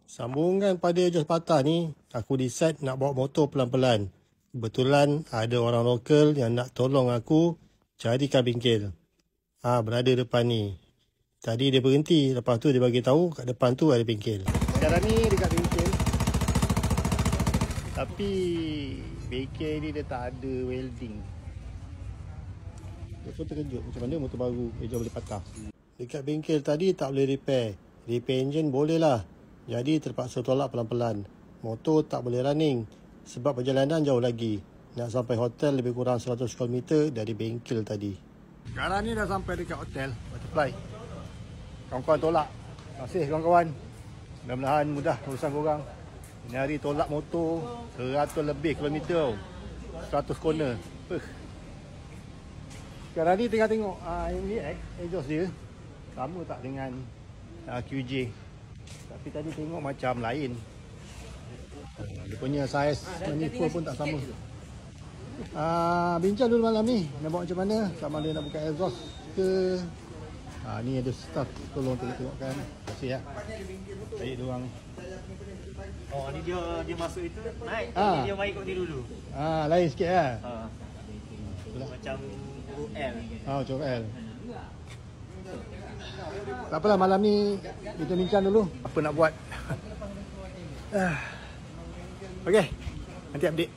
Sambungan pada exhaust patah ni, aku decide nak bawa motor pelan-pelan. Kebetulan ada orang lokal yang nak tolong aku carikan bengkel. Berada depan ni. Tadi dia berhenti, lepas tu dia bagi tahu kat depan tu ada bengkel. Sekarang ni dekat bengkel. Tapi bengkel ni dia tak ada welding. Dia pun terkejut macam mana motor baru exhaust boleh patah. Dekat bengkel tadi tak boleh repair. Repair enjin boleh lah. Jadi terpaksa tolak pelan-pelan. Motor tak boleh running sebab perjalanan jauh lagi. Nak sampai hotel lebih kurang 100 km dari bengkel tadi. Sekarang ni dah sampai dekat hotel Butterfly. Kawan-kawan tolak. Terima kasih kawan-kawan. Mudah-mudahan mudah urusan korang. Ini hari tolak motor 100 lebih kilometer. 100 corner. Sekarang ni tengah tengok ini exhaust dia. Sama tak dengan QJ. Tapi tadi tengok macam lain. Dia punya saiz manifold pun tak sama. Bincang dulu malam ni. Nak buat macam mana? Sama dia nak buka exhaust ke. Ni ada staff tolong tengok-tengokkan. Terima kasih ya. Baik diorang. Ni dia masuk itu naik. Dia main kat ni dulu. Lain sikit lah. Macam OL. Macam OL. Tak apalah, malam ni kita bincang dulu apa nak buat. Okey, nanti update.